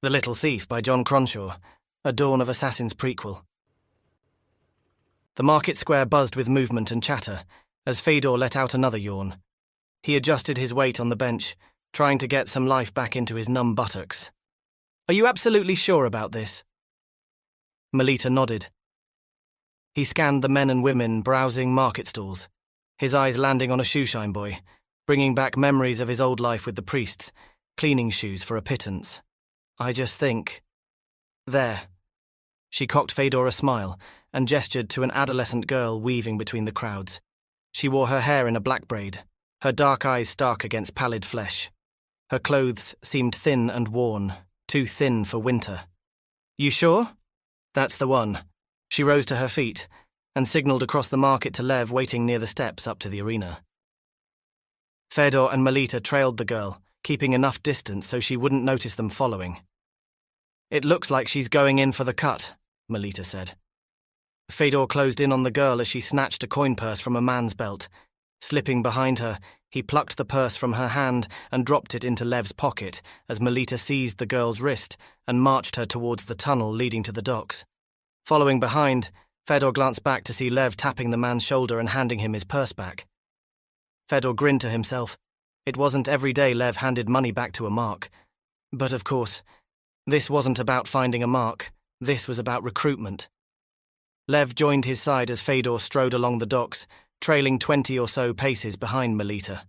The Little Thief by John Cronshaw, a Dawn of Assassins prequel. The market square buzzed with movement and chatter as Fedor let out another yawn. He adjusted his weight on the bench, trying to get some life back into his numb buttocks. "Are you absolutely sure about this?" Melita nodded. He scanned the men and women browsing market stalls, his eyes landing on a shoeshine boy, bringing back memories of his old life with the priests, cleaning shoes for a pittance. "I just think..." "There." She cocked Fedor a smile and gestured to an adolescent girl weaving between the crowds. She wore her hair in a black braid, her dark eyes stark against pallid flesh. Her clothes seemed thin and worn, too thin for winter. "You sure?" "That's the one." She rose to her feet and signaled across the market to Lev waiting near the steps up to the arena. Fedor and Melita trailed the girl, keeping enough distance so she wouldn't notice them following. "It looks like she's going in for the cut," Melita said. Fedor closed in on the girl as she snatched a coin purse from a man's belt. Slipping behind her, he plucked the purse from her hand and dropped it into Lev's pocket as Melita seized the girl's wrist and marched her towards the tunnel leading to the docks. Following behind, Fedor glanced back to see Lev tapping the man's shoulder and handing him his purse back. Fedor grinned to himself. It wasn't every day Lev handed money back to a mark. But of course, this wasn't about finding a mark, this was about recruitment. Lev joined his side as Fedor strode along the docks, trailing 20 or so paces behind Melita.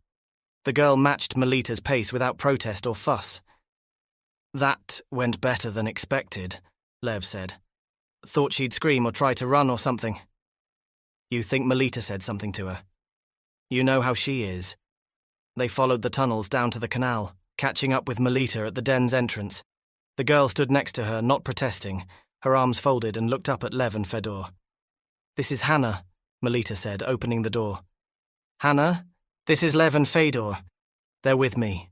The girl matched Melita's pace without protest or fuss. "That went better than expected," Lev said. "Thought she'd scream or try to run or something." "You think Melita said something to her?" "You know how she is." They followed the tunnels down to the canal, catching up with Melita at the den's entrance. The girl stood next to her, not protesting, her arms folded, and looked up at Lev and Fedor. "This is Hanna," Melita said, opening the door. "Hanna, this is Lev and Fedor. They're with me."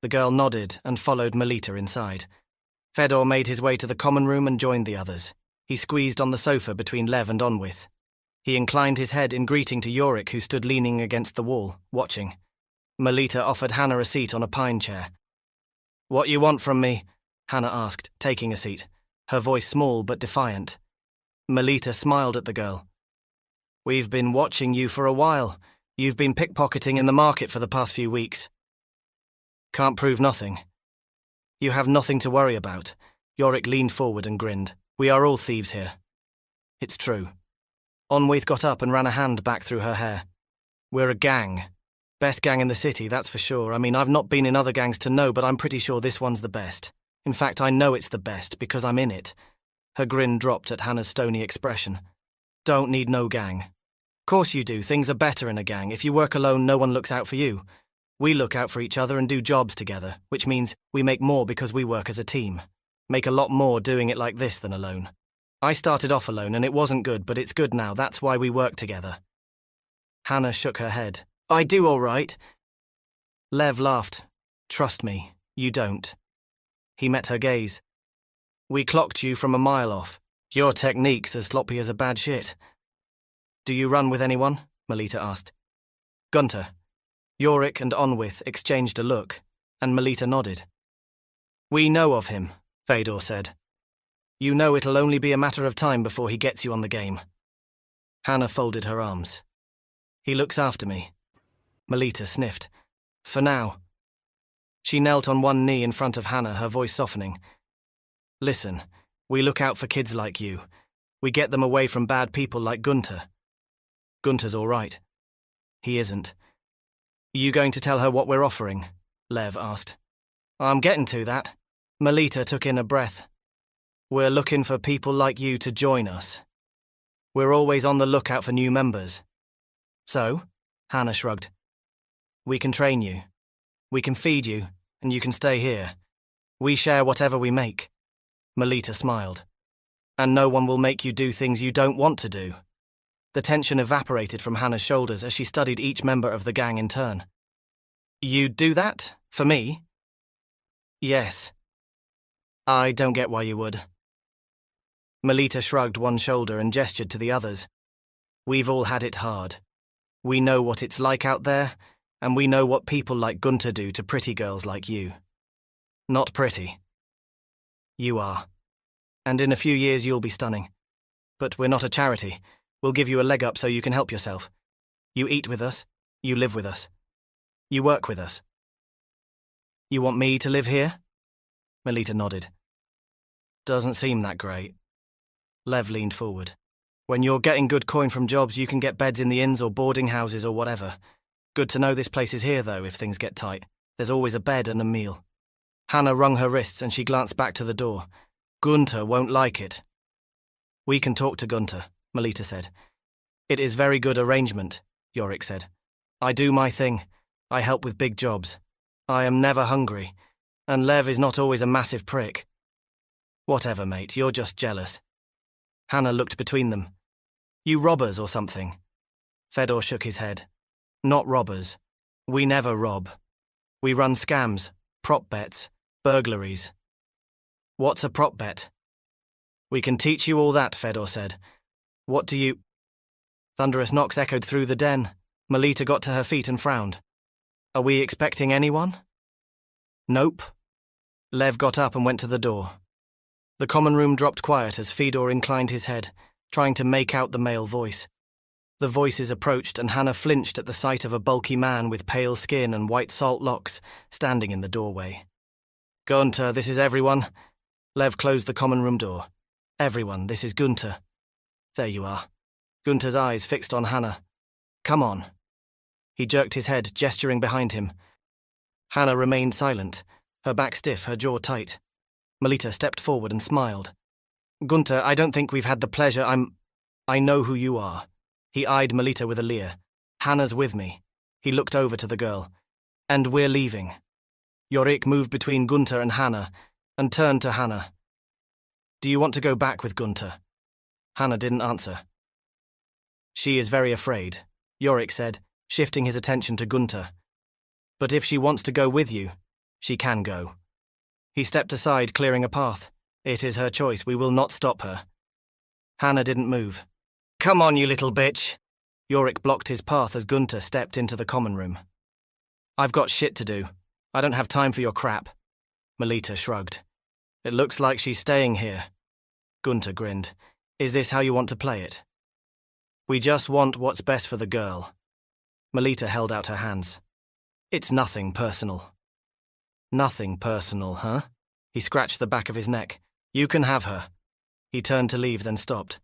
The girl nodded and followed Melita inside. Fedor made his way to the common room and joined the others. He squeezed on the sofa between Lev and Onwith. He inclined his head in greeting to Yorick, who stood leaning against the wall, watching. Melita offered Hanna a seat on a pine chair. "What you want from me?" Hanna asked, taking a seat, her voice small but defiant. Melita smiled at the girl. "We've been watching you for a while. You've been pickpocketing in the market for the past few weeks." "Can't prove nothing." "You have nothing to worry about." Yorick leaned forward and grinned. "We are all thieves here." "It's true." Onwith got up and ran a hand back through her hair. "We're a gang. Best gang in the city, that's for sure. I mean, I've not been in other gangs to know, but I'm pretty sure this one's the best. In fact, I know it's the best because I'm in it." Her grin dropped at Hannah's stony expression. "Don't need no gang." "Course you do. Things are better in a gang. If you work alone, no one looks out for you. We look out for each other and do jobs together, which means we make more because we work as a team. Make a lot more doing it like this than alone. I started off alone and it wasn't good, but it's good now. That's why we work together." Hanna shook her head. "I do all right." Lev laughed. "Trust me, you don't." He met her gaze. "We clocked you from a mile off. Your technique's as sloppy as a bad shit." "Do you run with anyone?" Melita asked. "Gunter." Yorick and Onwith exchanged a look, and Melita nodded. "We know of him," Fedor said. "You know it'll only be a matter of time before he gets you on the game." Hanna folded her arms. "He looks after me." Melita sniffed. "For now." She knelt on one knee in front of Hanna, her voice softening. "Listen, we look out for kids like you. We get them away from bad people like Gunter." "Gunter's all right." "He isn't." "You going to tell her what we're offering?" Lev asked. "I'm getting to that." Melita took in a breath. "We're looking for people like you to join us. We're always on the lookout for new members." "So?" Hanna shrugged. "We can train you. We can feed you, and you can stay here. We share whatever we make." Melita smiled. "And no one will make you do things you don't want to do." The tension evaporated from Hanna's shoulders as she studied each member of the gang in turn. "You'd do that? For me?" "Yes." "I don't get why you would." Melita shrugged one shoulder and gestured to the others. "We've all had it hard. We know what it's like out there, and we know what people like Gunter do to pretty girls like you." "Not pretty." You are. And in a few years you'll be stunning. But we're not a charity. We'll give you a leg up so you can help yourself. You eat with us. You live with us. You work with us. You want me to live here? Melita nodded. Doesn't seem that great. Lev leaned forward. When you're getting good coin from jobs, you can get beds in the inns or boarding houses or whatever. Good to know this place is here, though, if things get tight. There's always a bed and a meal. Hanna wrung her wrists and she glanced back to the door. Gunter won't like it. We can talk to Gunter, Melita said. It is very good arrangement, Yorick said. I do my thing. I help with big jobs. I am never hungry. And Lev is not always a massive prick. Whatever, mate, you're just jealous. Hanna looked between them. You robbers or something? Fedor shook his head. Not robbers. We never rob. We run scams, prop bets, burglaries. What's a prop bet? We can teach you all that, Fedor said. What do you... Thunderous knocks echoed through the den. Melita got to her feet and frowned. Are we expecting anyone? Nope. Lev got up and went to the door. The common room dropped quiet as Fedor inclined his head, trying to make out the male voice. The voices approached and Hanna flinched at the sight of a bulky man with pale skin and white salt locks standing in the doorway. Gunter, this is everyone. Lev closed the common room door. Everyone, this is Gunter. There you are. Gunter's eyes fixed on Hanna. Come on. He jerked his head, gesturing behind him. Hanna remained silent, her back stiff, her jaw tight. Melita stepped forward and smiled. Gunter, I don't think we've had the pleasure. I know who you are. He eyed Melita with a leer. Hanna's with me. He looked over to the girl. And we're leaving. Yorick moved between Gunter and Hanna and turned to Hanna. Do you want to go back with Gunter? Hanna didn't answer. She is very afraid, Yorick said, shifting his attention to Gunter. But if she wants to go with you, she can go. He stepped aside, clearing a path. It is her choice. We will not stop her. Hanna didn't move. Come on, you little bitch. Yorick blocked his path as Gunter stepped into the common room. I've got shit to do. I don't have time for your crap. Melita shrugged. It looks like she's staying here. Gunter grinned. Is this how you want to play it? We just want what's best for the girl. Melita held out her hands. It's nothing personal. Nothing personal, huh? He scratched the back of his neck. You can have her. He turned to leave, then stopped.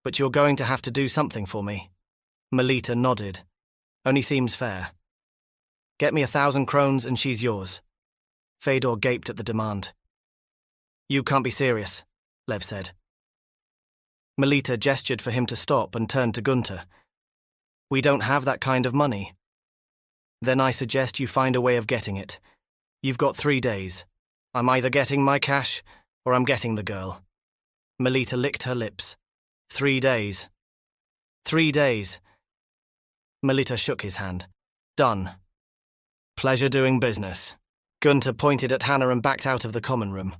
But you're going to have to do something for me. Melita nodded. Only seems fair. Get me 1,000 krones and she's yours. Fedor gaped at the demand. You can't be serious, Lev said. Melita gestured for him to stop and turned to Gunter. We don't have that kind of money. Then I suggest you find a way of getting it. You've got 3 days. I'm either getting my cash or I'm getting the girl. Melita licked her lips. 3 days. 3 days. Melita shook his hand. Done. Pleasure doing business. Gunter pointed at Hanna and backed out of the common room.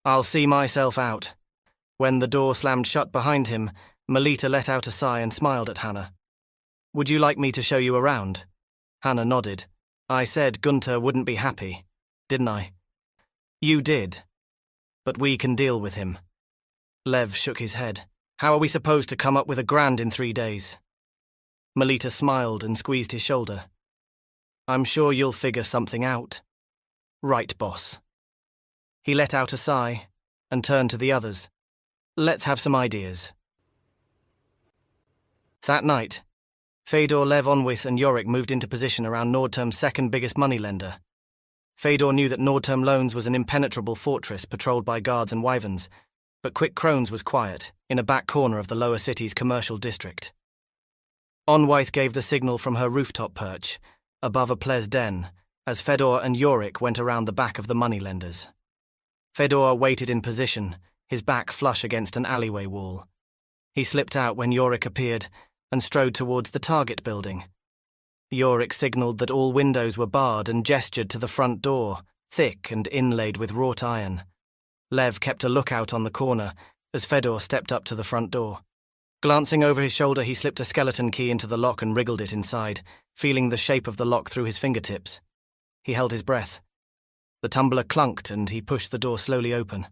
I'll see myself out. When the door slammed shut behind him, Melita let out a sigh and smiled at Hanna. Would you like me to show you around? Hanna nodded. I said Gunter wouldn't be happy, didn't I? You did. But we can deal with him. Lev shook his head. How are we supposed to come up with $1,000 in 3 days? Melita smiled and squeezed his shoulder. I'm sure you'll figure something out. Right, boss. He let out a sigh and turned to the others. Let's have some ideas. That night, Fedor, Lev, Onwith and Yorick moved into position around Nordturm's second biggest moneylender. Fedor knew that Nordturm Loans was an impenetrable fortress patrolled by guards and wyverns, but Quick Krones was quiet, in a back corner of the lower city's commercial district. Onwith gave the signal from her rooftop perch, above a Ples den, as Fedor and Yorick went around the back of the moneylenders. Fedor waited in position, his back flush against an alleyway wall. He slipped out when Yorick appeared and strode towards the target building. Yorick signalled that all windows were barred and gestured to the front door, thick and inlaid with wrought iron. Lev kept a lookout on the corner as Fedor stepped up to the front door. Glancing over his shoulder, he slipped a skeleton key into the lock and wriggled it inside, feeling the shape of the lock through his fingertips. He held his breath. The tumbler clunked and he pushed the door slowly open.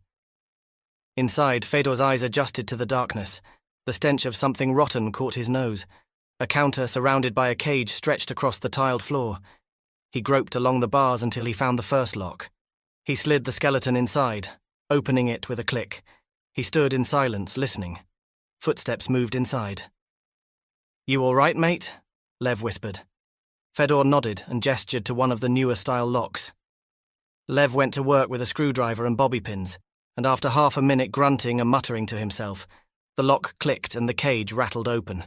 Inside, Fedor's eyes adjusted to the darkness. The stench of something rotten caught his nose. A counter surrounded by a cage stretched across the tiled floor. He groped along the bars until he found the first lock. He slid the skeleton inside, opening it with a click. He stood in silence, listening. Footsteps moved inside. "You all right, mate?" Lev whispered. Fedor nodded and gestured to one of the newer-style locks. Lev went to work with a screwdriver and bobby pins, and after half a minute grunting and muttering to himself, the lock clicked and the cage rattled open.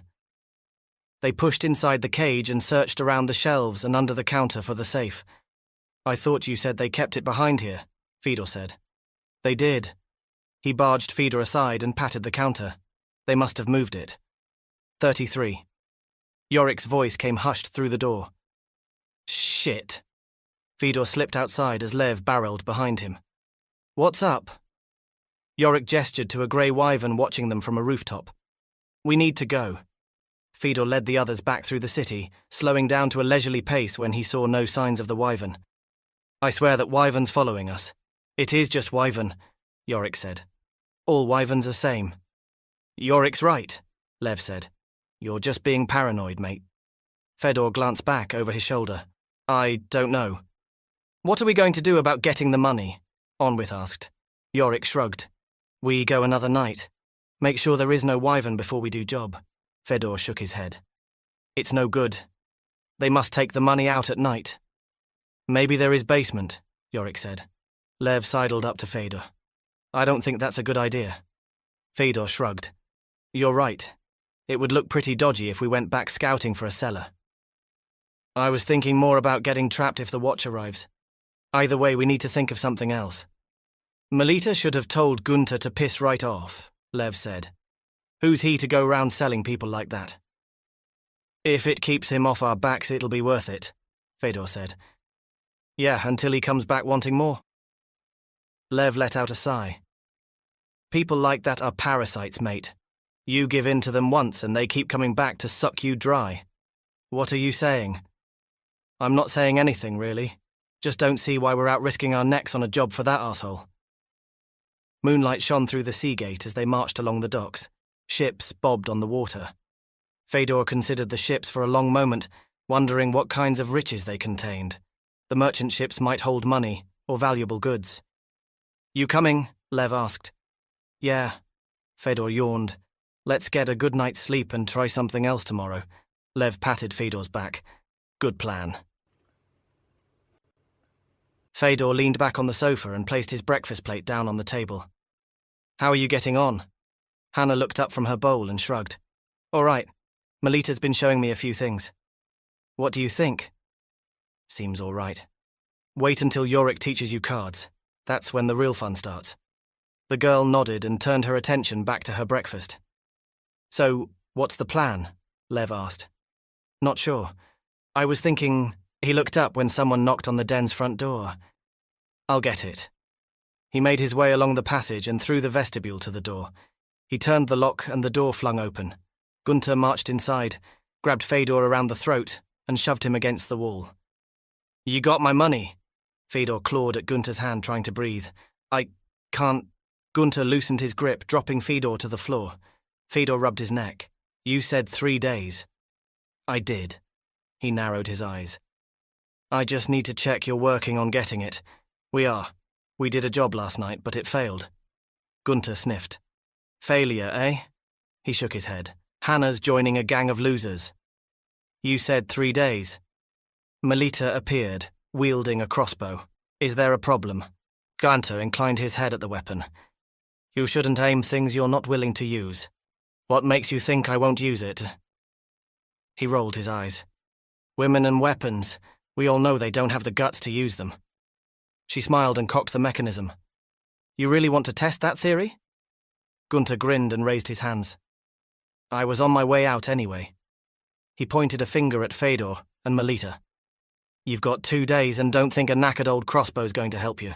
They pushed inside the cage and searched around the shelves and under the counter for the safe. "I thought you said they kept it behind here," Fedor said. "They did." He barged Fedor aside and patted the counter. They must have moved it. 33. Yorick's voice came hushed through the door. "Shit." Fedor slipped outside as Lev barreled behind him. "What's up?" Yorick gestured to a grey wyvern watching them from a rooftop. "We need to go." Fedor led the others back through the city, slowing down to a leisurely pace when he saw no signs of the wyvern. "I swear that wyvern's following us." "It is just wyvern," Yorick said. "All wyverns are same." "Yorick's right," Lev said. "You're just being paranoid, mate." Fedor glanced back over his shoulder. "I don't know." "What are we going to do about getting the money?" Onwith asked. Yorick shrugged. "We go another night. Make sure there is no wyvern before we do job." Fedor shook his head. "It's no good. They must take the money out at night." "Maybe there is basement," Yorick said. Lev sidled up to Fedor. "I don't think that's a good idea." Fedor shrugged. "You're right. It would look pretty dodgy if we went back scouting for a cellar." "I was thinking more about getting trapped if the watch arrives. Either way, we need to think of something else." "Melita should have told Gunter to piss right off," Lev said. "Who's he to go round selling people like that?" "If it keeps him off our backs, it'll be worth it," Fedor said. "Yeah, until he comes back wanting more." Lev let out a sigh. "People like that are parasites, mate. You give in to them once and they keep coming back to suck you dry." "What are you saying?" "I'm not saying anything, really. Just don't see why we're out risking our necks on a job for that arsehole." Moonlight shone through the sea gate as they marched along the docks. Ships bobbed on the water. Fedor considered the ships for a long moment, wondering what kinds of riches they contained. The merchant ships might hold money or valuable goods. "You coming?" Lev asked. "Yeah." Fedor yawned. "Let's get a good night's sleep and try something else tomorrow." Lev patted Fedor's back. "Good plan." Fedor leaned back on the sofa and placed his breakfast plate down on the table. "How are you getting on?" Hanna looked up from her bowl and shrugged. "All right. Melita's been showing me a few things." "What do you think?" "Seems all right. Wait until Yorick teaches you cards. That's when the real fun starts." The girl nodded and turned her attention back to her breakfast. "So, what's the plan?" Lev asked. "Not sure. I was thinking..." He looked up when someone knocked on the den's front door. "I'll get it." He made his way along the passage and through the vestibule to the door. He turned the lock and the door flung open. Gunter marched inside, grabbed Fedor around the throat, and shoved him against the wall. "You got my money?" Fedor clawed at Gunter's hand, trying to breathe. "I can't..." Gunter loosened his grip, dropping Fedor to the floor. Fedor rubbed his neck. "You said 3 days." "I did." He narrowed his eyes. "I just need to check you're working on getting it." "We are. We did a job last night, but it failed." Gunter sniffed. "Failure, eh?" He shook his head. "Hanna's joining a gang of losers." "You said 3 days." Melita appeared, wielding a crossbow. "Is there a problem?" Gunter inclined his head at the weapon. "You shouldn't aim things you're not willing to use. What makes you think I won't use it?" He rolled his eyes. "Women and weapons. We all know they don't have the guts to use them." She smiled and cocked the mechanism. "You really want to test that theory?" Gunter grinned and raised his hands. "I was on my way out anyway." He pointed a finger at Fedor and Melita. "You've got 2 days and don't think a knackered old crossbow's going to help you."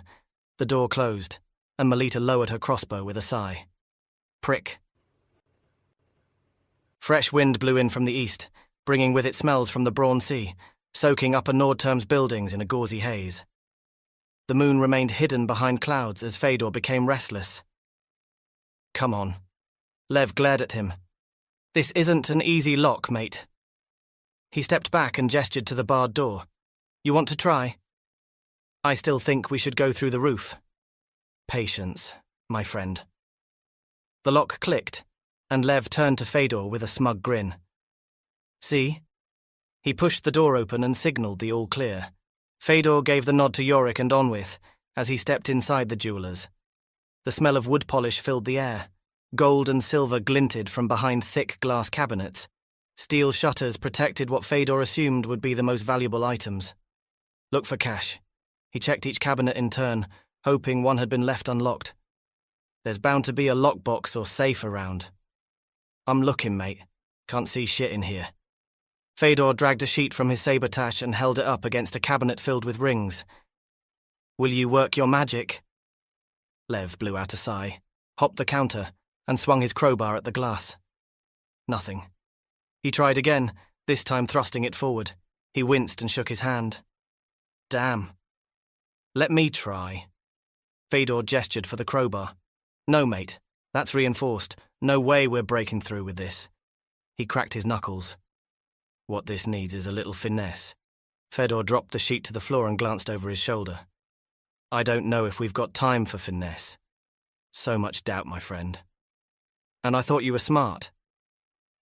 The door closed, and Melita lowered her crossbow with a sigh. Prick. Fresh wind blew in from the east, bringing with it smells from the Brawn Sea, soaking upper Nordturm's buildings in a gauzy haze. The moon remained hidden behind clouds as Fedor became restless. Come on. Lev glared at him. This isn't an easy lock, mate. He stepped back and gestured to the barred door. You want to try? I still think we should go through the roof. Patience, my friend. The lock clicked, and Lev turned to Fedor with a smug grin. See? He pushed the door open and signalled the all clear. Fedor gave the nod to Yorick and Onwith as he stepped inside the jeweller's. The smell of wood polish filled the air. Gold and silver glinted from behind thick glass cabinets. Steel shutters protected what Fedor assumed would be the most valuable items. Look for cash. He checked each cabinet in turn, hoping one had been left unlocked. There's bound to be a lockbox or safe around. I'm looking, mate. Can't see shit in here. Fedor dragged a sheet from his saber-tash and held it up against a cabinet filled with rings. Will you work your magic? Lev blew out a sigh, hopped the counter, and swung his crowbar at the glass. Nothing. He tried again, this time thrusting it forward. He winced and shook his hand. Damn. Let me try. Fedor gestured for the crowbar. No, mate. That's reinforced. No way we're breaking through with this. He cracked his knuckles. What this needs is a little finesse. Fedor dropped the sheet to the floor and glanced over his shoulder. I don't know if we've got time for finesse. So much doubt, my friend. And I thought you were smart.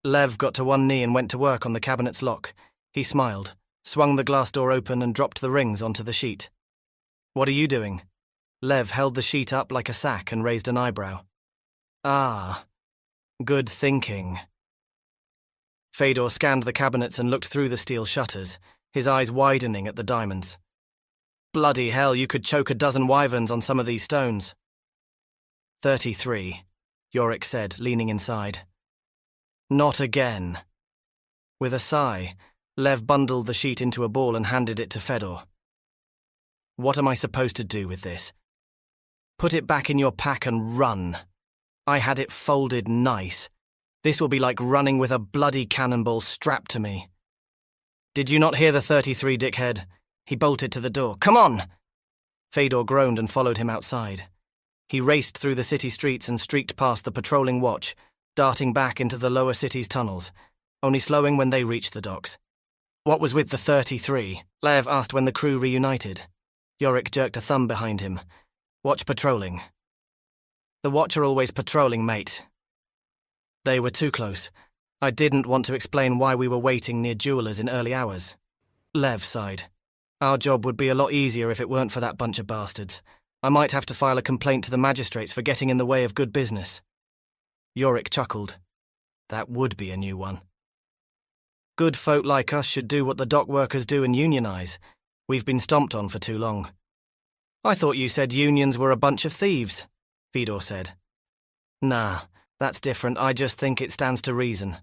Lev got to one knee and went to work on the cabinet's lock. He smiled, swung the glass door open and dropped the rings onto the sheet. What are you doing? Lev held the sheet up like a sack and raised an eyebrow. Ah, good thinking. Fedor scanned the cabinets and looked through the steel shutters, his eyes widening at the diamonds. Bloody hell, you could choke a dozen wyverns on some of these stones. 33, Yorick said, leaning inside. Not again. With a sigh, Lev bundled the sheet into a ball and handed it to Fedor. What am I supposed to do with this? Put it back in your pack and run. I had it folded nice. This will be like running with a bloody cannonball strapped to me. Did you not hear the 33, dickhead? He bolted to the door. Come on! Fedor groaned and followed him outside. He raced through the city streets and streaked past the patrolling watch, darting back into the lower city's tunnels, only slowing when they reached the docks. What was with the 33? Lev asked when the crew reunited. Yorick jerked a thumb behind him. Watch patrolling. The watch are always patrolling, mate. They were too close. I didn't want to explain why we were waiting near jewelers in early hours. Lev sighed. Our job would be a lot easier if it weren't for that bunch of bastards. I might have to file a complaint to the magistrates for getting in the way of good business. Yorick chuckled. That would be a new one. Good folk like us should do what the dock workers do and unionize. We've been stomped on for too long. I thought you said unions were a bunch of thieves, Fedor said. Nah, that's different. I just think it stands to reason.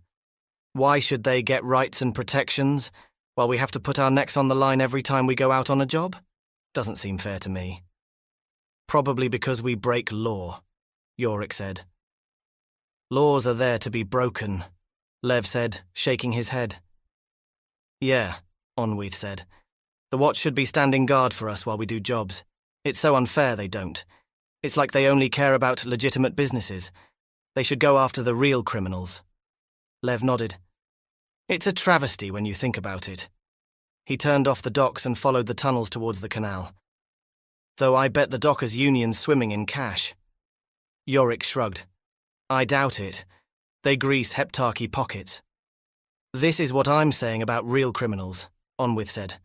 Why should they get rights and protections while we have to put our necks on the line every time we go out on a job? Doesn't seem fair to me. Probably because we break law, Yorick said. Laws are there to be broken, Lev said, shaking his head. Yeah, Onwith said. The watch should be standing guard for us while we do jobs. It's so unfair they don't. It's like they only care about legitimate businesses. They should go after the real criminals. Lev nodded. It's a travesty when you think about it. He turned off the docks and followed the tunnels towards the canal. Though I bet the dockers' union's swimming in cash. Yorick shrugged. I doubt it. They grease heptarchy pockets. This is what I'm saying about real criminals, Onwith said.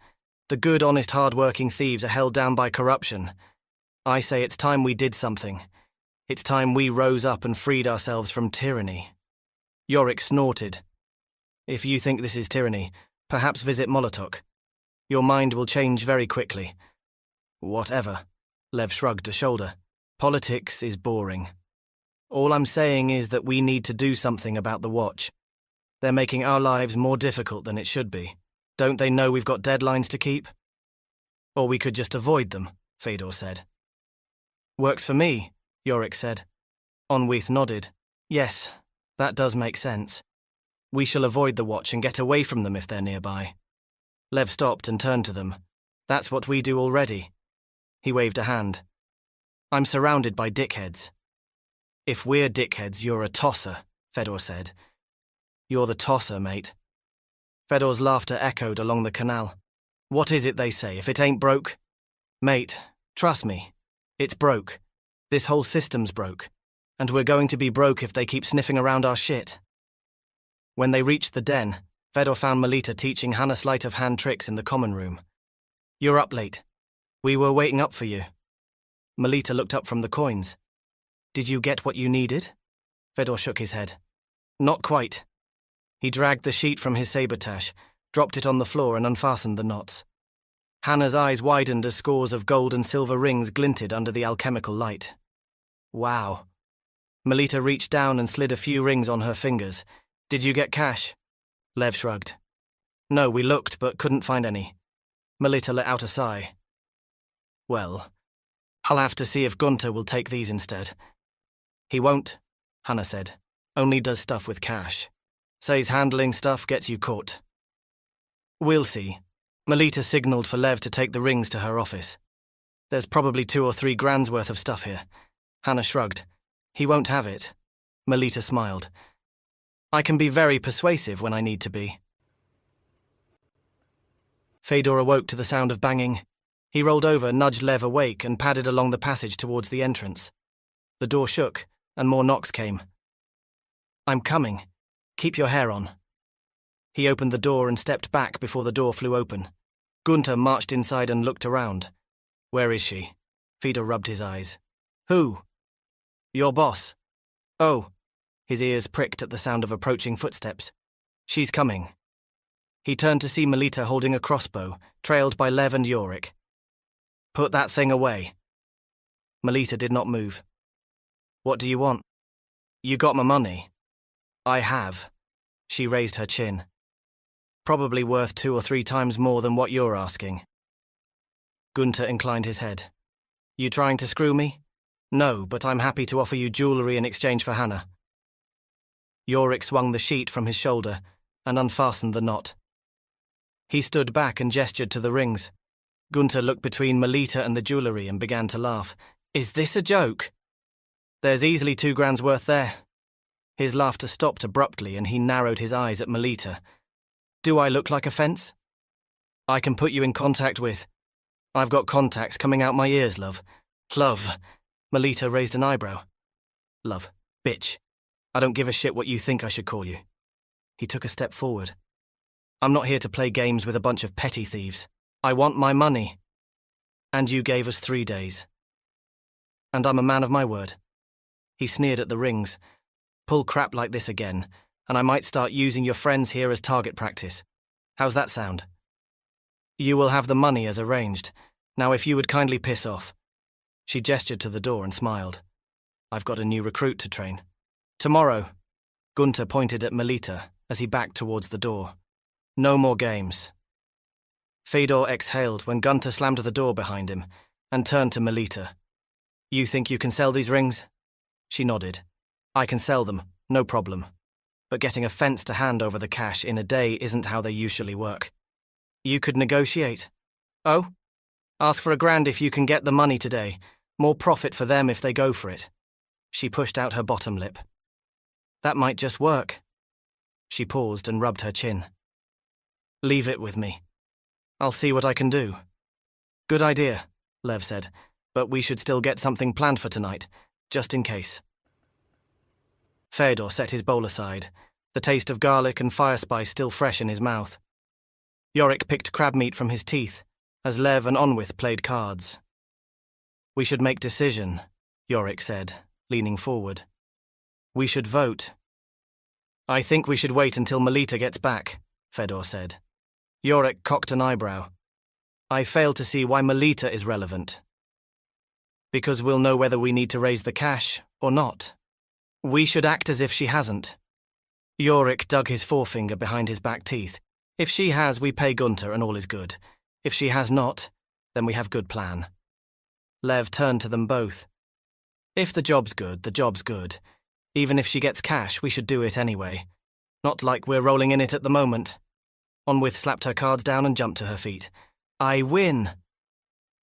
The good, honest, hard-working thieves are held down by corruption. I say it's time we did something. It's time we rose up and freed ourselves from tyranny. Yorick snorted. If you think this is tyranny, perhaps visit Molotok. Your mind will change very quickly. Whatever. Lev shrugged a shoulder. Politics is boring. All I'm saying is that we need to do something about the watch. They're making our lives more difficult than it should be. Don't they know we've got deadlines to keep? Or we could just avoid them, Fedor said. Works for me, Yorick said. Onwith nodded. Yes, that does make sense. We shall avoid the watch and get away from them if they're nearby. Lev stopped and turned to them. That's what we do already. He waved a hand. I'm surrounded by dickheads. If we're dickheads, you're a tosser, Fedor said. You're the tosser, mate. Fedor's laughter echoed along the canal. What is it they say, if it ain't broke? Mate, trust me, it's broke. This whole system's broke. And we're going to be broke if they keep sniffing around our shit. When they reached the den, Fedor found Melita teaching Hanna sleight-of-hand tricks in the common room. You're up late. We were waiting up for you. Melita looked up from the coins. Did you get what you needed? Fedor shook his head. Not quite. He dragged the sheet from his sabretache, dropped it on the floor and unfastened the knots. Hanna's eyes widened as scores of gold and silver rings glinted under the alchemical light. Wow. Melita reached down and slid a few rings on her fingers. Did you get cash? Lev shrugged. No, we looked but couldn't find any. Melita let out a sigh. Well, I'll have to see if Gunter will take these instead. He won't, Hanna said. Only does stuff with cash. Says handling stuff gets you caught. We'll see. Melita signalled for Lev to take the rings to her office. There's probably 2 or 3 grand's worth of stuff here. Hanna shrugged. He won't have it. Melita smiled. I can be very persuasive when I need to be. Fedor awoke to the sound of banging. He rolled over, nudged Lev awake, and padded along the passage towards the entrance. The door shook, and more knocks came. I'm coming. Keep your hair on. He opened the door and stepped back before the door flew open. Gunter marched inside and looked around. Where is she? Fedor rubbed his eyes. Who? Your boss. Oh. His ears pricked at the sound of approaching footsteps. She's coming. He turned to see Melita holding a crossbow, trailed by Lev and Yorick. Put that thing away. Melita did not move. What do you want? You got my money. I have. She raised her chin. Probably worth 2 or 3 times more than what you're asking. Gunter inclined his head. You trying to screw me? No, but I'm happy to offer you jewellery in exchange for Hanna. Yorick swung the sheet from his shoulder and unfastened the knot. He stood back and gestured to the rings. Gunter looked between Melita and the jewellery and began to laugh. Is this a joke? There's easily 2 grand's worth there. His laughter stopped abruptly and he narrowed his eyes at Melita. Do I look like a fence? I can put you in contact with... I've got contacts coming out my ears, love. Love. Melita raised an eyebrow. Love. Bitch. I don't give a shit what you think I should call you. He took a step forward. I'm not here to play games with a bunch of petty thieves. I want my money. And you gave us 3 days. And I'm a man of my word. He sneered at the rings. Pull crap like this again, and I might start using your friends here as target practice. How's that sound? You will have the money as arranged. Now if you would kindly piss off. She gestured to the door and smiled. I've got a new recruit to train. Tomorrow. Gunter pointed at Melita as he backed towards the door. No more games. Fedor exhaled when Gunter slammed the door behind him and turned to Melita. You think you can sell these rings? She nodded. I can sell them, no problem. But getting a fence to hand over the cash in a day isn't how they usually work. You could negotiate. Oh? Ask for $1,000 if you can get the money today. More profit for them if they go for it. She pushed out her bottom lip. That might just work. She paused and rubbed her chin. Leave it with me. I'll see what I can do. Good idea, Lev said, but we should still get something planned for tonight, just in case. Fedor set his bowl aside, the taste of garlic and fire spice still fresh in his mouth. Yorick picked crab meat from his teeth, as Lev and Onwith played cards. We should make decision, Yorick said, leaning forward. We should vote. I think we should wait until Melita gets back, Fedor said. Yorick cocked an eyebrow. I fail to see why Melita is relevant. Because we'll know whether we need to raise the cash or not. We should act as if she hasn't. Yorick dug his forefinger behind his back teeth. If she has, we pay Gunter and all is good. If she has not, then we have good plan. Lev turned to them both. If the job's good, the job's good. Even if she gets cash, we should do it anyway. Not like we're rolling in it at the moment. Onwith slapped her cards down and jumped to her feet. I win.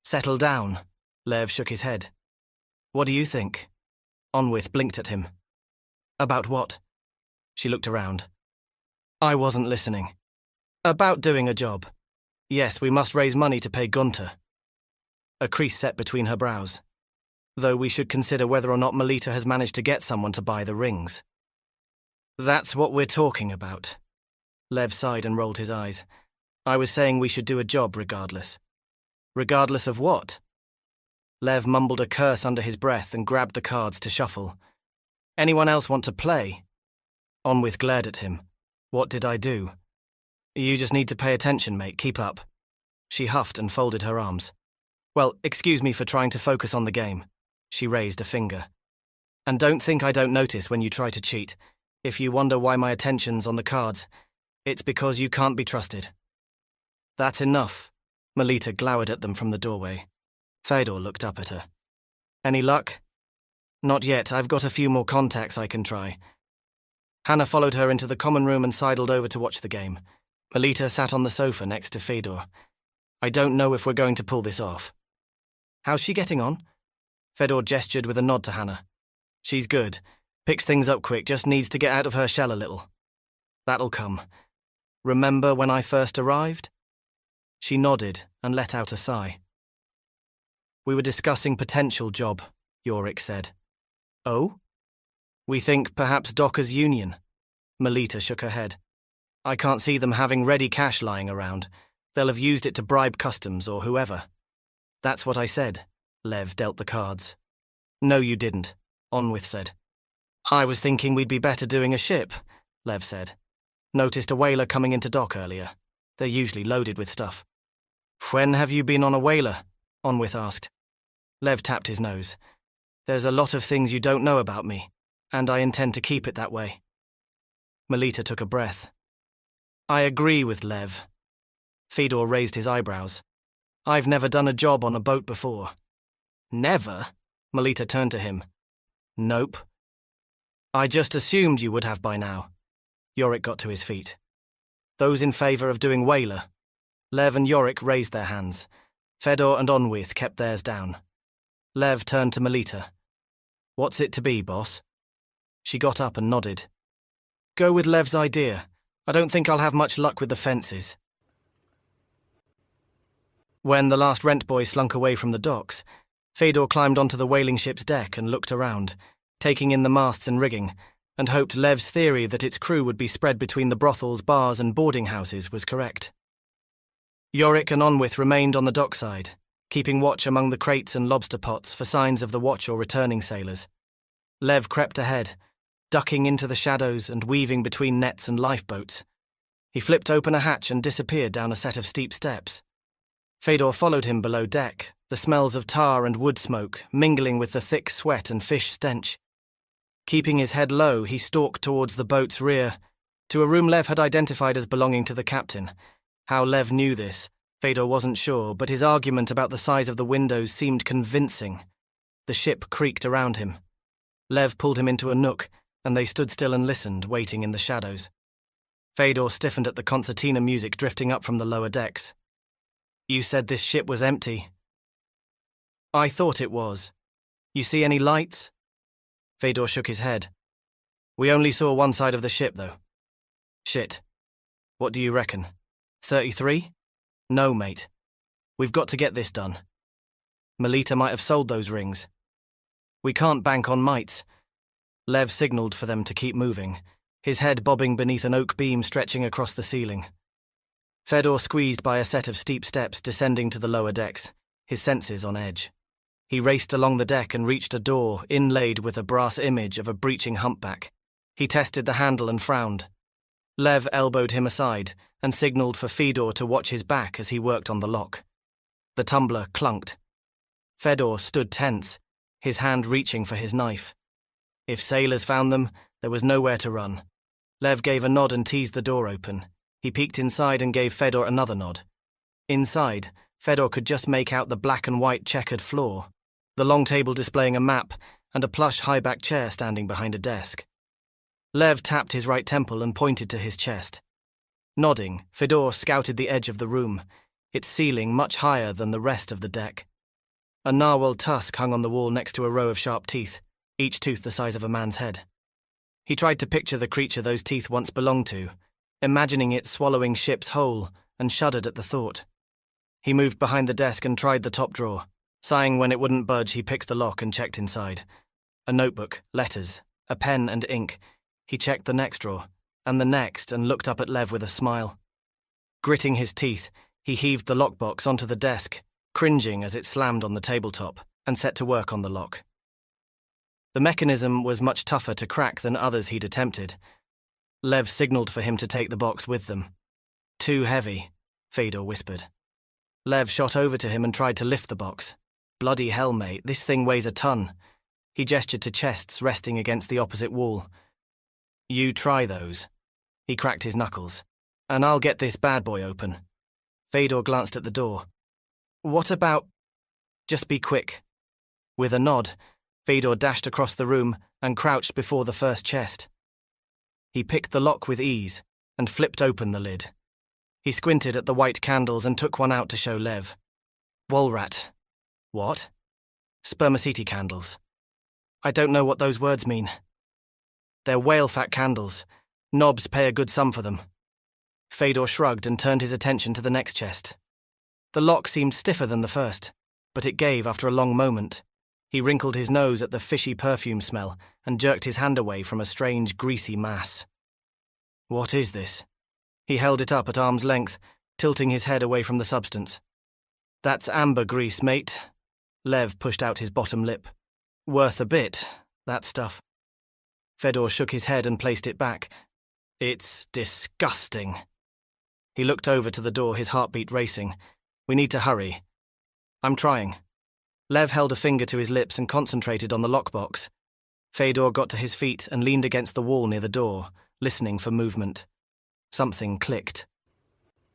Settle down. Lev shook his head. What do you think? Onwith blinked at him. About what? She looked around. I wasn't listening. About doing a job. Yes, we must raise money to pay Gunter. A crease set between her brows. Though we should consider whether or not Melita has managed to get someone to buy the rings. That's what we're talking about. Lev sighed and rolled his eyes. I was saying we should do a job regardless. Regardless of what? Lev mumbled a curse under his breath and grabbed the cards to shuffle. Anyone else want to play? Onwith glared at him. What did I do? You just need to pay attention, mate. Keep up. She huffed and folded her arms. Well, excuse me for trying to focus on the game. She raised a finger. And don't think I don't notice when you try to cheat. If you wonder why my attention's on the cards, it's because you can't be trusted. That's enough. Melita glowered at them from the doorway. Fedor looked up at her. Any luck? Not yet. I've got a few more contacts I can try. Hanna followed her into the common room and sidled over to watch the game. Melita sat on the sofa next to Fedor. I don't know if we're going to pull this off. How's she getting on? Fedor gestured with a nod to Hanna. She's good. Picks things up quick, just needs to get out of her shell a little. That'll come. Remember when I first arrived? She nodded and let out a sigh. We were discussing potential job, Yorick said. Oh? We think perhaps Dockers Union. Melita shook her head. I can't see them having ready cash lying around. They'll have used it to bribe customs or whoever. That's what I said. Lev dealt the cards. No, you didn't, Onwith said. I was thinking we'd be better doing a ship, Lev said. Noticed a whaler coming into dock earlier. They're usually loaded with stuff. When have you been on a whaler? Onwith asked. Lev tapped his nose. There's a lot of things you don't know about me, and I intend to keep it that way. Melita took a breath. I agree with Lev. Fedor raised his eyebrows. I've never done a job on a boat before. Never? Melita turned to him. Nope. I just assumed you would have by now. Yorick got to his feet. Those in favour of doing whaler. Lev and Yorick raised their hands. Fedor and Onwith kept theirs down. Lev turned to Melita. What's it to be, boss? She got up and nodded. Go with Lev's idea. I don't think I'll have much luck with the fences. When the last rent boy slunk away from the docks, Fedor climbed onto the whaling ship's deck and looked around, taking in the masts and rigging, and hoped Lev's theory that its crew would be spread between the brothels, bars and boarding houses was correct. Yorick and Onwith remained on the dockside, keeping watch among the crates and lobster pots for signs of the watch or returning sailors. Lev crept ahead, ducking into the shadows and weaving between nets and lifeboats. He flipped open a hatch and disappeared down a set of steep steps. Fedor followed him below deck, the smells of tar and wood smoke mingling with the thick sweat and fish stench. Keeping his head low, he stalked towards the boat's rear, to a room Lev had identified as belonging to the captain. How Lev knew this, Fedor wasn't sure, but his argument about the size of the windows seemed convincing. The ship creaked around him. Lev pulled him into a nook, and they stood still and listened, waiting in the shadows. Fedor stiffened at the concertina music drifting up from the lower decks. You said this ship was empty. I thought it was. You see any lights? Fedor shook his head. We only saw one side of the ship, though. Shit. What do you reckon? 33? No, mate. We've got to get this done. Melita might have sold those rings. We can't bank on mites. Lev signalled for them to keep moving, his head bobbing beneath an oak beam stretching across the ceiling. Fedor squeezed by a set of steep steps descending to the lower decks, his senses on edge. He raced along the deck and reached a door inlaid with a brass image of a breaching humpback. He tested the handle and frowned. Lev elbowed him aside and signalled for Fedor to watch his back as he worked on the lock. The tumbler clunked. Fedor stood tense, his hand reaching for his knife. If sailors found them, there was nowhere to run. Lev gave a nod and teased the door open. He peeked inside and gave Fedor another nod. Inside, Fedor could just make out the black and white checkered floor, the long table displaying a map, and a plush high-back chair standing behind a desk. Lev tapped his right temple and pointed to his chest. Nodding, Fedor scouted the edge of the room, its ceiling much higher than the rest of the deck. A narwhal tusk hung on the wall next to a row of sharp teeth, each tooth the size of a man's head. He tried to picture the creature those teeth once belonged to, imagining it swallowing ships whole, and shuddered at the thought. He moved behind the desk and tried the top drawer. Sighing when it wouldn't budge, he picked the lock and checked inside. A notebook, letters, a pen and ink. He checked the next drawer, and the next, and looked up at Lev with a smile. Gritting his teeth, he heaved the lockbox onto the desk, cringing as it slammed on the tabletop, and set to work on the lock. The mechanism was much tougher to crack than others he'd attempted. Lev signaled for him to take the box with them. "Too heavy," Fedor whispered. Lev shot over to him and tried to lift the box. "Bloody hell, mate, this thing weighs a ton." He gestured to chests resting against the opposite wall. "You try those." He cracked his knuckles. "And I'll get this bad boy open." Fedor glanced at the door. "What about—" "Just be quick." With a nod, Fedor dashed across the room and crouched before the first chest. He picked the lock with ease and flipped open the lid. He squinted at the white candles and took one out to show Lev. "Walrat." "What?" "Spermaceti candles." "I don't know what those words mean." "They're whale-fat candles. Knobs pay a good sum for them." Fedor shrugged and turned his attention to the next chest. The lock seemed stiffer than the first, but it gave after a long moment. He wrinkled his nose at the fishy perfume smell and jerked his hand away from a strange, greasy mass. "What is this?" He held it up at arm's length, tilting his head away from the substance. "That's ambergris, mate." Lev pushed out his bottom lip. "Worth a bit, that stuff." Fedor shook his head and placed it back. "It's disgusting." He looked over to the door, his heartbeat racing. "We need to hurry." "I'm trying." Lev held a finger to his lips and concentrated on the lockbox. Fedor got to his feet and leaned against the wall near the door, listening for movement. Something clicked.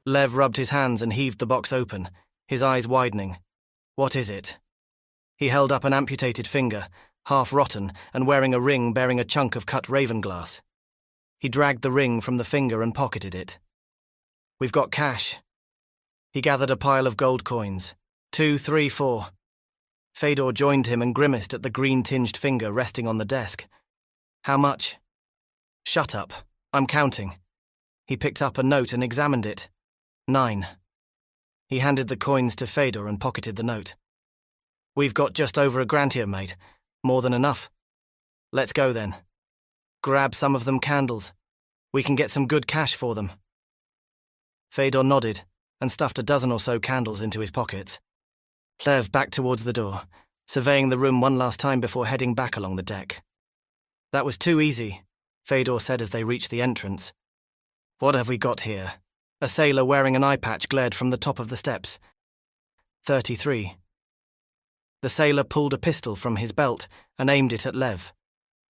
Lev rubbed his hands and heaved the box open, his eyes widening. "What is it?" He held up an amputated finger, half rotten and wearing a ring bearing a chunk of cut Ravenglass. He dragged the ring from the finger and pocketed it. "We've got cash." He gathered a pile of gold coins. 2, 3, 4. Fedor joined him and grimaced at the green-tinged finger resting on the desk. "How much?" "Shut up. I'm counting." He picked up a note and examined it. 9. He handed the coins to Fedor and pocketed the note. "We've got just over $1,000 here, mate. More than enough." "Let's go then." "Grab some of them candles. We can get some good cash for them." Fedor nodded and stuffed a dozen or so candles into his pockets. Lev backed towards the door, surveying the room one last time before heading back along the deck. "That was too easy," Fedor said as they reached the entrance. "What have we got here?" A sailor wearing an eye patch glared from the top of the steps. 33. The sailor pulled a pistol from his belt and aimed it at Lev.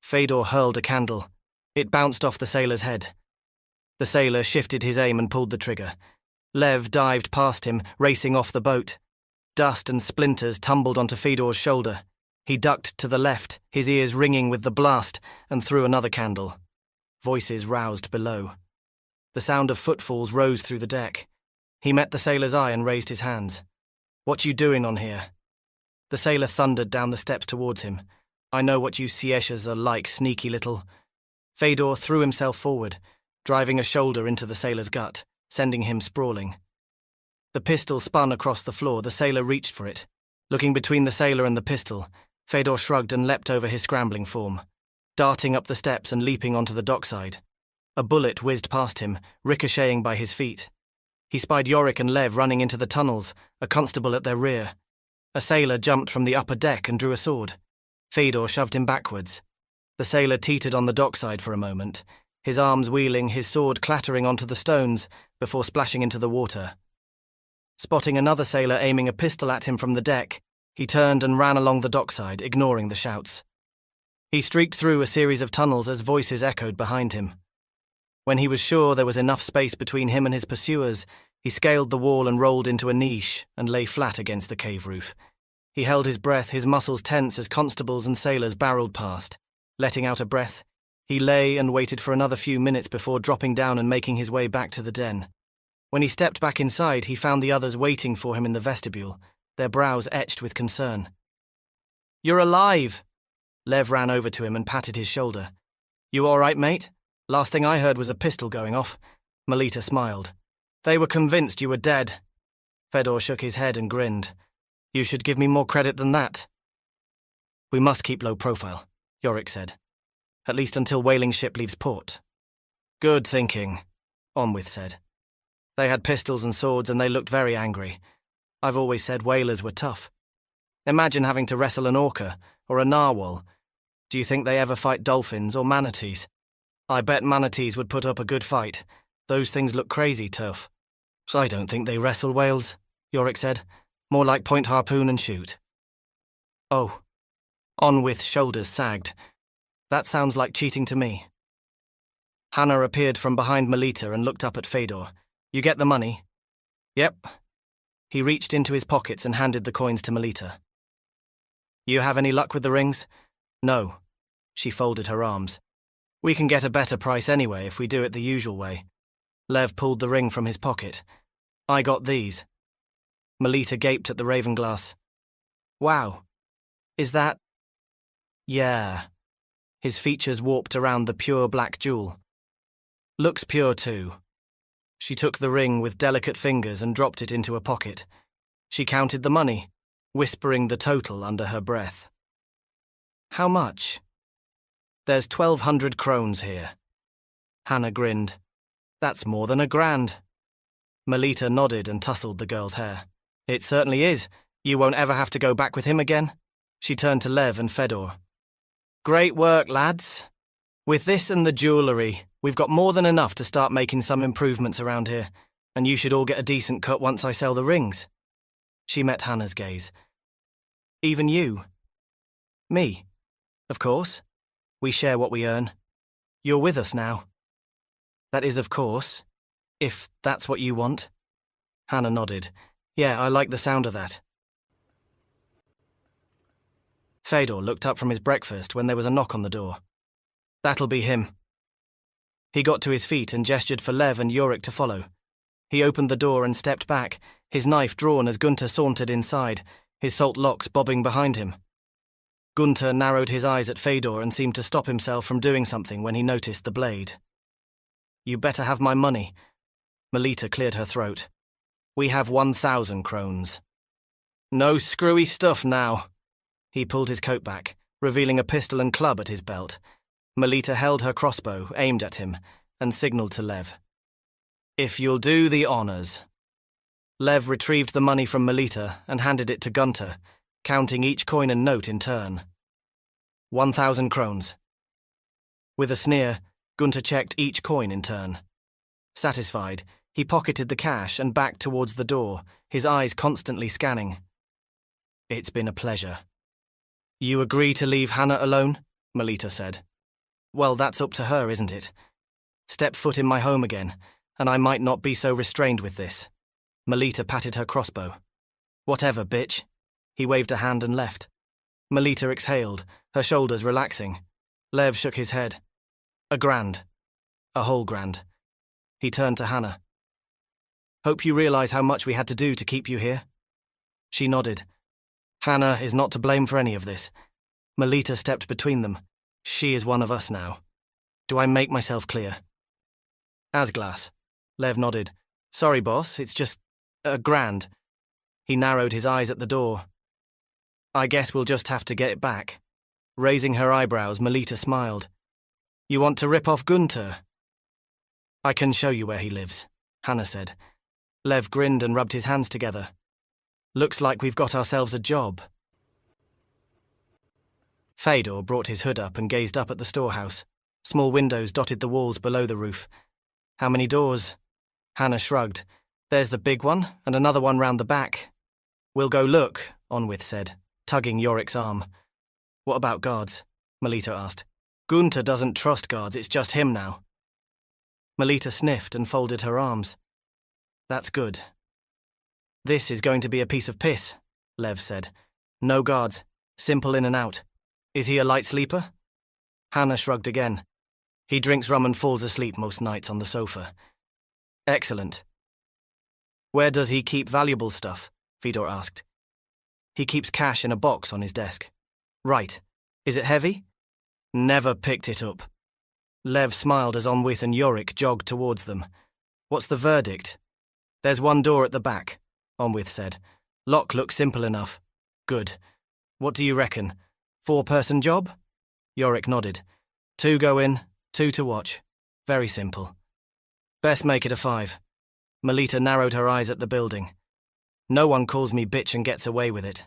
Fedor hurled a candle. It bounced off the sailor's head. The sailor shifted his aim and pulled the trigger. Lev dived past him, racing off the boat. Dust and splinters tumbled onto Fedor's shoulder. He ducked to the left, his ears ringing with the blast, and threw another candle. Voices roused below. The sound of footfalls rose through the deck. He met the sailor's eye and raised his hands. "What you doing on here?" The sailor thundered down the steps towards him. "I know what you Sieshas are like, sneaky little..." Fedor threw himself forward, driving a shoulder into the sailor's gut, sending him sprawling. The pistol spun across the floor. The sailor reached for it. Looking between the sailor and the pistol, Fedor shrugged and leapt over his scrambling form, darting up the steps and leaping onto the dockside. A bullet whizzed past him, ricocheting by his feet. He spied Yorick and Lev running into the tunnels, a constable at their rear. A sailor jumped from the upper deck and drew a sword. Fedor shoved him backwards. The sailor teetered on the dockside for a moment, his arms wheeling, his sword clattering onto the stones before splashing into the water. Spotting another sailor aiming a pistol at him from the deck, he turned and ran along the dockside, ignoring the shouts. He streaked through a series of tunnels as voices echoed behind him. When he was sure there was enough space between him and his pursuers, he scaled the wall and rolled into a niche and lay flat against the cave roof. He held his breath, his muscles tense as constables and sailors barreled past. Letting out a breath, he lay and waited for another few minutes before dropping down and making his way back to the den. When he stepped back inside, he found the others waiting for him in the vestibule, their brows etched with concern. "You're alive!" Lev ran over to him and patted his shoulder. "You all right, mate? Last thing I heard was a pistol going off." Melita smiled. "They were convinced you were dead." Fedor shook his head and grinned. "You should give me more credit than that." "We must keep low profile," Yorick said. "At least until Whaling's ship leaves port." "Good thinking," Onwith said. "They had pistols and swords and they looked very angry. I've always said whalers were tough. Imagine having to wrestle an orca or a narwhal. Do you think they ever fight dolphins or manatees? I bet manatees would put up a good fight. Those things look crazy tough." "I don't think they wrestle whales," Yorick said. "More like point harpoon and shoot." "Oh." Onwith's shoulders sagged. "That sounds like cheating to me." Hanna appeared from behind Melita and looked up at Fedor. "You get the money?" "Yep." He reached into his pockets and handed the coins to Melita. "You have any luck with the rings?" "No." She folded her arms. "We can get a better price anyway if we do it the usual way." Lev pulled the ring from his pocket. "I got these." Melita gaped at the Ravenglass. "Wow. Is that—" "Yeah." His features warped around the pure black jewel. "Looks pure too." She took the ring with delicate fingers and dropped it into a pocket. She counted the money, whispering the total under her breath. "How much?" "There's 1,200 krones here." Hanna grinned. "That's more than $1,000. Melita nodded and tousled the girl's hair. "It certainly is. You won't ever have to go back with him again." She turned to Lev and Fedor. "Great work, lads. With this and the jewellery, we've got more than enough to start making some improvements around here, and you should all get a decent cut once I sell the rings." She met Hanna's gaze. "Even you?" "Me? Of course. We share what we earn. You're with us now." "That is, of course, if that's what you want." Hanna nodded. "Yeah, I like the sound of that." Fedor looked up from his breakfast when there was a knock on the door. "That'll be him." He got to his feet and gestured for Lev and Yorick to follow. He opened the door and stepped back, his knife drawn as Gunter sauntered inside, his salt locks bobbing behind him. Gunter narrowed his eyes at Fedor and seemed to stop himself from doing something when he noticed the blade. "You better have my money." Melita cleared her throat. "We have 1,000 krones." "No screwy stuff now." He pulled his coat back, revealing a pistol and club at his belt. Melita held her crossbow, aimed at him, and signalled to Lev. "If you'll do the honours." Lev retrieved the money from Melita and handed it to Gunter, counting each coin and note in turn. 1,000 krones. With a sneer, Gunter checked each coin in turn. Satisfied, he pocketed the cash and backed towards the door, his eyes constantly scanning. "It's been a pleasure." "You agree to leave Hanna alone?" Melita said. "Well, that's up to her, isn't it? Step foot in my home again, and I might not be so restrained with this." Melita patted her crossbow. "Whatever, bitch." He waved a hand and left. Melita exhaled, her shoulders relaxing. Lev shook his head. $1,000. A whole grand. He turned to Hanna. "Hope you realize how much we had to do to keep you here?" She nodded. "Hanna is not to blame for any of this." Melita stepped between them. "She is one of us now. Do I make myself clear?" "As glass." Lev nodded. "Sorry, boss, it's just $1,000. He narrowed his eyes at the door. "I guess we'll just have to get it back." Raising her eyebrows, Melita smiled. "You want to rip off Gunter?" "I can show you where he lives," Hanna said. Lev grinned and rubbed his hands together. "Looks like we've got ourselves a job." Fedor brought his hood up and gazed up at the storehouse. Small windows dotted the walls below the roof. "How many doors?" Hanna shrugged. "There's the big one, and another one round the back." "We'll go look," Onwith said, tugging Yorick's arm. "What about guards?" Melita asked. "Gunter doesn't trust guards, it's just him now." Melita sniffed and folded her arms. "That's good." "This is going to be a piece of piss," Lev said. "No guards, simple in and out. Is he a light sleeper?" Hanna shrugged again. "He drinks rum and falls asleep most nights on the sofa." "Excellent." "Where does he keep valuable stuff?" Fedor asked. "He keeps cash in a box on his desk." "Right. Is it heavy? Never picked it up. Lev smiled as Onwith and Yorick jogged towards them. What's the verdict? There's one door at the back, Onwith said. Lock looks simple enough. Good. What do you reckon? 4-person job? Yorick nodded. 2 go in, 2 to watch. Very simple. Best make it a 5. Melita narrowed her eyes at the building. No one calls me bitch and gets away with it.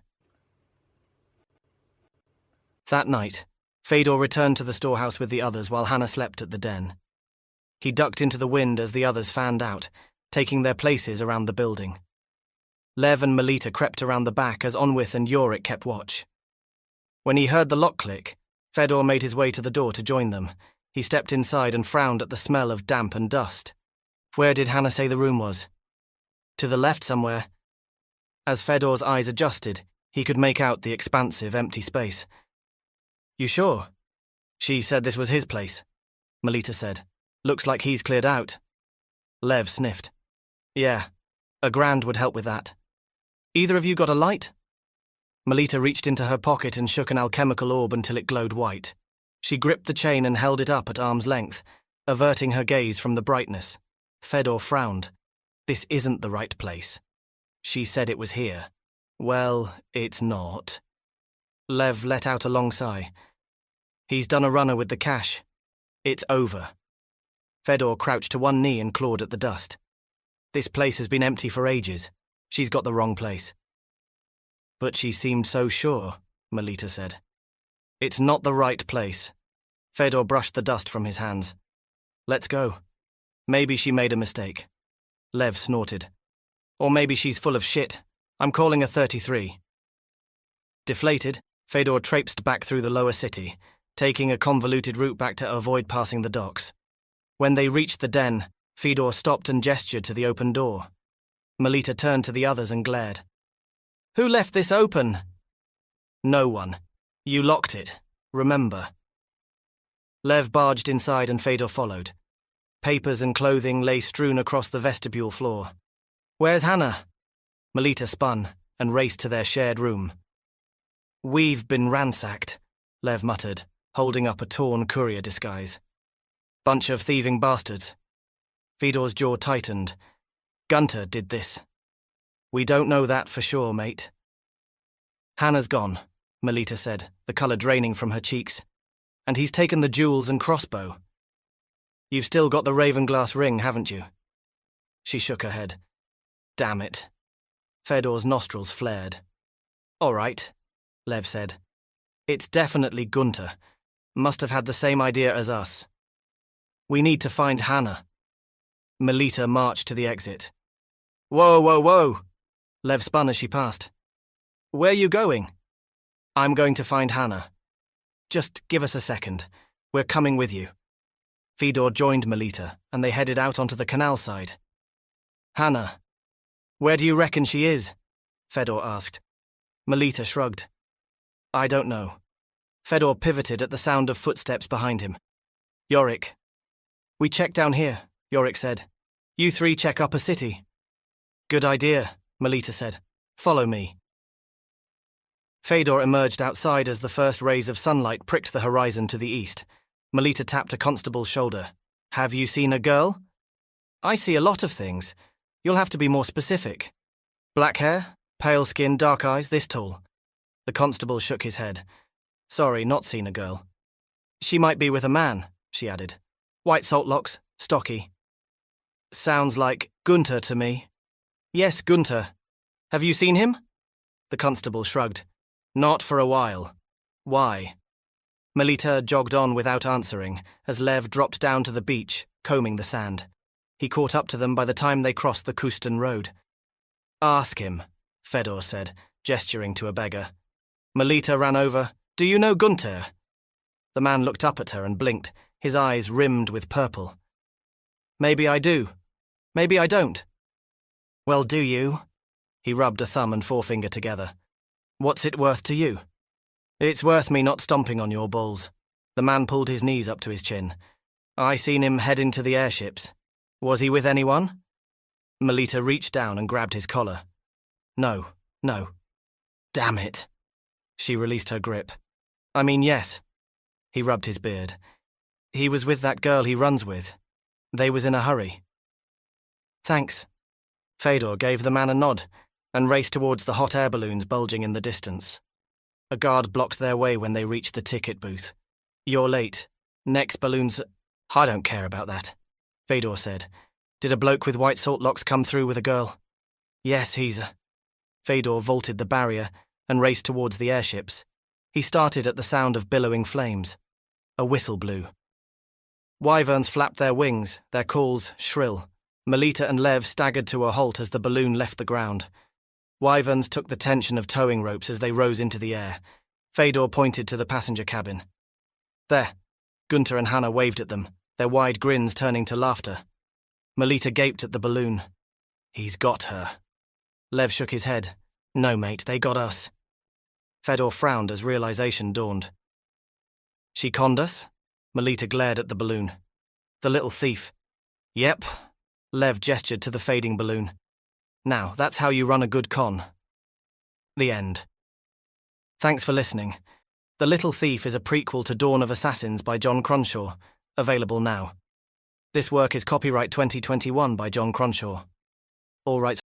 That night, Fedor returned to the storehouse with the others while Hanna slept at the den. He ducked into the wind as the others fanned out, taking their places around the building. Lev and Melita crept around the back as Onwith and Yorick kept watch. When he heard the lock click, Fedor made his way to the door to join them. He stepped inside and frowned at the smell of damp and dust. Where did Hanna say the room was? To the left somewhere. As Fedor's eyes adjusted, he could make out the expansive, empty space. You sure? She said this was his place, Melita said. Looks like he's cleared out. Lev sniffed. Yeah, $1,000 would help with that. Either of you got a light? Melita reached into her pocket and shook an alchemical orb until it glowed white. She gripped the chain and held it up at arm's length, averting her gaze from the brightness. Fedor frowned. This isn't the right place. She said it was here. Well, it's not. Lev let out a long sigh. He's done a runner with the cash. It's over. Fedor crouched to one knee and clawed at the dust. This place has been empty for ages. She's got the wrong place. But she seemed so sure, Melita said. It's not the right place. Fedor brushed the dust from his hands. Let's go. Maybe she made a mistake. Lev snorted. Or maybe she's full of shit. I'm calling her 33. Deflated, Fedor traipsed back through the lower city, taking a convoluted route back to avoid passing the docks. When they reached the den, Fedor stopped and gestured to the open door. Melita turned to the others and glared. Who left this open? No one. You locked it, remember. Lev barged inside and Fedor followed. Papers and clothing lay strewn across the vestibule floor. Where's Hanna? Melita spun and raced to their shared room. We've been ransacked, Lev muttered, holding up a torn courier disguise. Bunch of thieving bastards. Fedor's jaw tightened. Gunter did this. We don't know that for sure, mate. Hanna's gone, Melita said, the colour draining from her cheeks. And he's taken the jewels and crossbow. You've still got the Ravenglass ring, haven't you? She shook her head. Damn it. Fedor's nostrils flared. All right, Lev said. It's definitely Gunter. Must have had the same idea as us. We need to find Hanna. Melita marched to the exit. Whoa, whoa, whoa! Lev spun as she passed. Where you going? I'm going to find Hanna. Just give us a second. We're coming with you. Fedor joined Melita, and they headed out onto the canal side. Hanna. Where do you reckon she is? Fedor asked. Melita shrugged. I don't know. Fedor pivoted at the sound of footsteps behind him. Yorick. We check down here, Yorick said. You 3 check upper city. Good idea, Melita said. Follow me. Fedor emerged outside as the first rays of sunlight pricked the horizon to the east. Melita tapped a constable's shoulder. Have you seen a girl? I see a lot of things. You'll have to be more specific. Black hair, pale skin, dark eyes, this tall. The constable shook his head. Sorry, not seen a girl. She might be with a man, she added. White salt locks, stocky. Sounds like Gunter to me. Yes, Gunter. Have you seen him? The constable shrugged. Not for a while. Why? Melita jogged on without answering, as Lev dropped down to the beach, combing the sand. He caught up to them by the time they crossed the Kuston Road. Ask him, Fedor said, gesturing to a beggar. Melita ran over. Do you know Gunter? The man looked up at her and blinked, his eyes rimmed with purple. Maybe I do. Maybe I don't. Well, do you? He rubbed a thumb and forefinger together. What's it worth to you? It's worth me not stomping on your balls. The man pulled his knees up to his chin. I seen him head into the airships. Was he with anyone? Melita reached down and grabbed his collar. No. Damn it. She released her grip. I mean, yes. He rubbed his beard. He was with that girl he runs with. They was in a hurry. Thanks. Fedor gave the man a nod and raced towards the hot air balloons bulging in the distance. A guard blocked their way when they reached the ticket booth. You're late. Next balloon's... I don't care about that, Fedor said. Did a bloke with white salt locks come through with a girl? Yes, he's a... Fedor vaulted the barrier and raced towards the airships. He started at the sound of billowing flames. A whistle blew. Wyverns flapped their wings, their calls shrill. Melita and Lev staggered to a halt as the balloon left the ground. Wyverns took the tension of towing ropes as they rose into the air. Fedor pointed to the passenger cabin. There. Gunter and Hanna waved at them, their wide grins turning to laughter. Melita gaped at the balloon. He's got her. Lev shook his head. No, mate, they got us. Fedor frowned as realization dawned. She conned us? Melita glared at the balloon. The little thief. Yep. Lev gestured to the fading balloon. Now, that's how you run a good con. The end. Thanks for listening. The Little Thief is a prequel to Dawn of Assassins by John Cronshaw, available now. This work is copyright 2021 by John Cronshaw. All rights